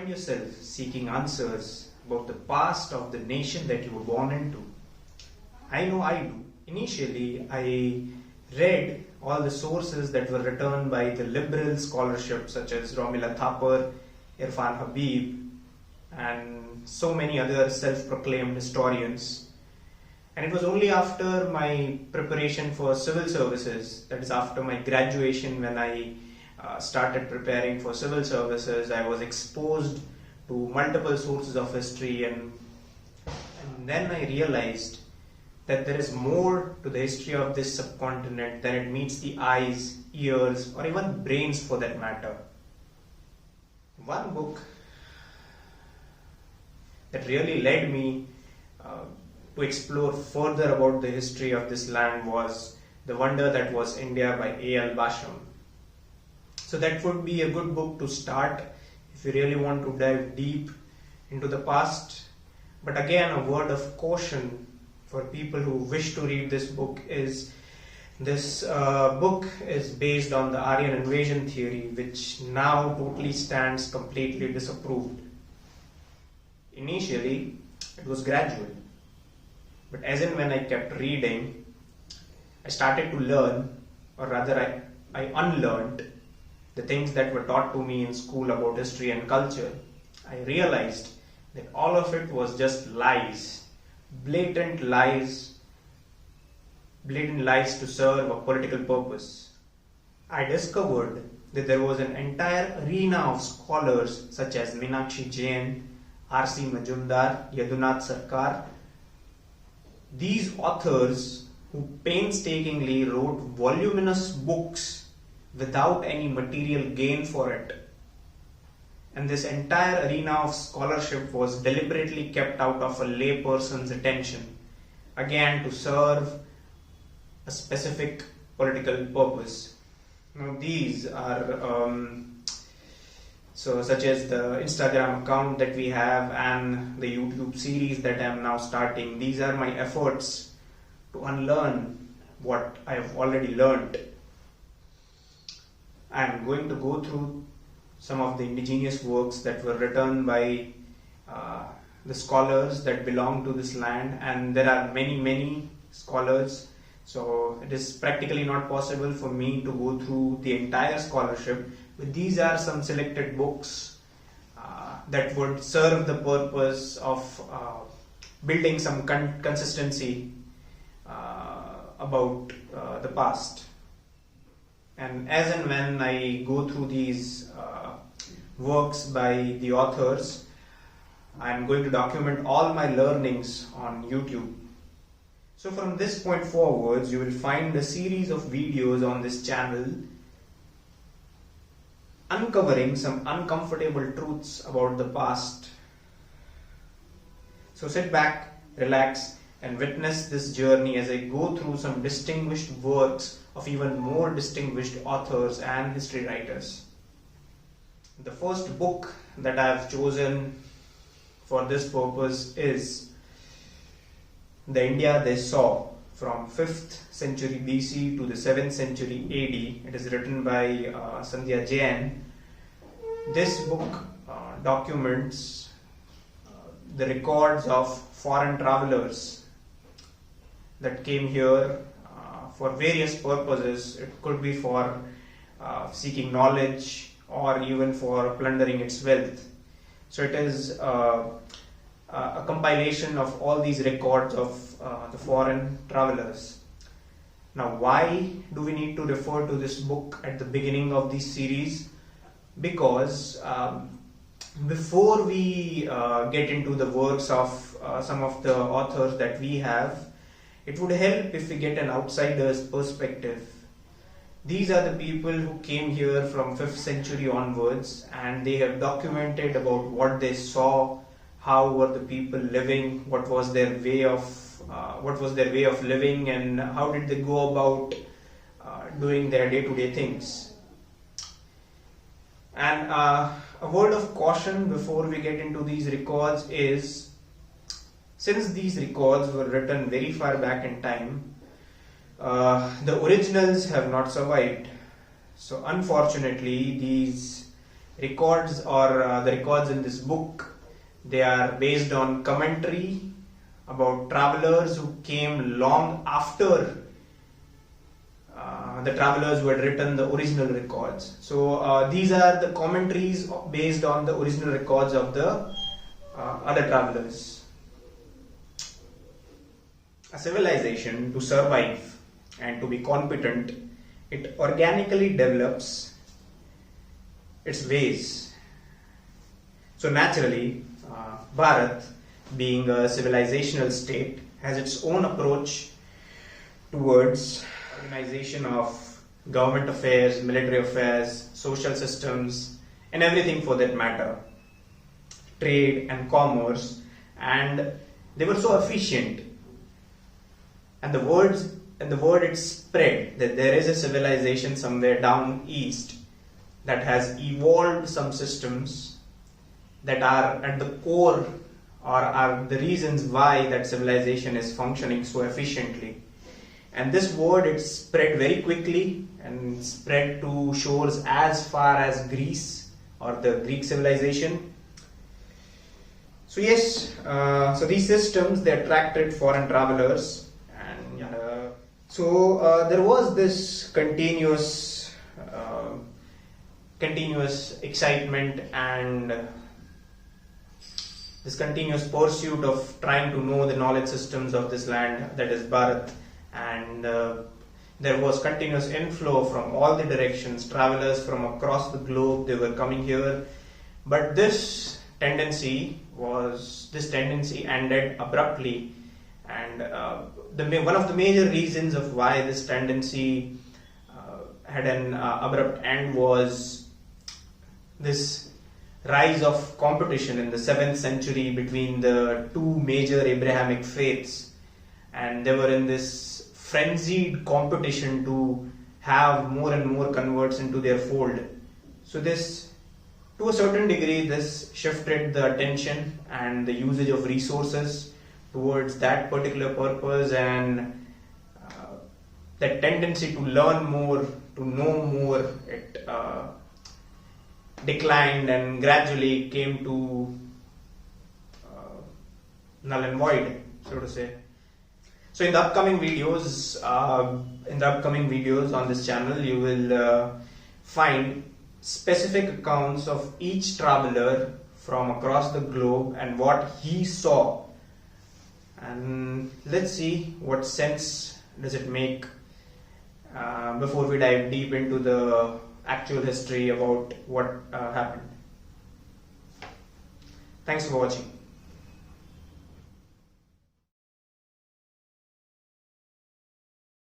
find yourself seeking answers about the past of the nation that you were born into? I know I do. Initially, I read all the sources that were written by the liberal scholarship such as Romila Thapar, Irfan Habib, and so many other self-proclaimed historians. And it was only after my preparation for civil services, that is after my graduation, when I started preparing for civil services, I was exposed to multiple sources of history, and then I realized that there is more to the history of this subcontinent than it meets the eyes, ears, or even brains for that matter. One book that really led me to explore further about the history of this land was The Wonder That Was India by A.L. Basham. So that would be a good book to start if you really want to dive deep into the past. But again, a word of caution for people who wish to read this book is this book is based on the Aryan invasion theory, which now totally stands completely disapproved. Initially, it was gradual, but as and when I kept reading, I started to learn, or rather I unlearned the things that were taught to me in school about history and culture. I realized that all of it was just lies, blatant lies to serve a political purpose. I discovered that there was an entire arena of scholars such as Meenakshi Jain, R.C. Majumdar, Yadunath Sarkar. These authors who painstakingly wrote voluminous books without any material gain for it. And this entire arena of scholarship was deliberately kept out of a lay person's attention, again to serve a specific political purpose. Now these are such as the Instagram account that we have and the YouTube series that I am now starting. These are my efforts to unlearn what I have already learned. I am going to go through some of the indigenous works that were written by the scholars that belong to this land, and there are many scholars, so it is practically not possible for me to go through the entire scholarship, but these are some selected books that would serve the purpose of building some consistency about the past. And as and when I go through these works by the authors, I am going to document all my learnings on YouTube. So from this point forwards, you will find a series of videos on this channel uncovering some uncomfortable truths about the past. So sit back, relax, and witness this journey as I go through some distinguished works of even more distinguished authors and history writers. The first book that I have chosen for this purpose is The India They Saw, from 5th century BC to the 7th century AD. It is written by Sandhya Jain. This book documents the records of foreign travelers that came here for various purposes. It could be for seeking knowledge or even for plundering its wealth. So it is a compilation of all these records of the foreign travelers. Now, why do we need to refer to this book at the beginning of this series? Because before we get into the works of some of the authors that we have, it would help if we get an outsider's perspective. These are the people who came here from 5th century onwards, and they have documented about what they saw, how were the people living, what was their way of living, and how did they go about doing their day-to-day things. And a word of caution before we get into these records is, since these records were written very far back in time, the originals have not survived. So unfortunately, these records or the records in this book, they are based on commentary about travelers who came long after the travelers who had written the original records. So these are the commentaries based on the original records of the other travelers. A civilization, to survive and to be competent, it organically develops its ways. So naturally, Bharat, being a civilizational state, has its own approach towards organization of government affairs, military affairs, social systems, and everything for that matter, trade and commerce, and they were so efficient. And the word it spread that there is a civilization somewhere down east that has evolved some systems that are at the core or are the reasons why that civilization is functioning so efficiently. And this word, it spread very quickly and spread to shores as far as Greece or the Greek civilization. So yes, so these systems, they attracted foreign travelers, and there was this continuous excitement and this continuous pursuit of trying to know the knowledge systems of this land, that is Bharat. And there was continuous inflow from all the directions, travelers from across the globe, they were coming here. But this tendency ended abruptly, and one of the major reasons of why this tendency had an abrupt end was this rise of competition in the 7th century between the two major Abrahamic faiths, and they were in this frenzied competition to have more and more converts into their fold. So this, to a certain degree, this shifted the attention and the usage of resources towards that particular purpose, and that tendency to learn more, to know more, it declined and gradually came to null and void, so to say. So in the upcoming videos on this channel, you will find specific accounts of each traveler from across the globe and what he saw. And let's see what sense does it make before we dive deep into the actual history about what happened. Thanks for watching.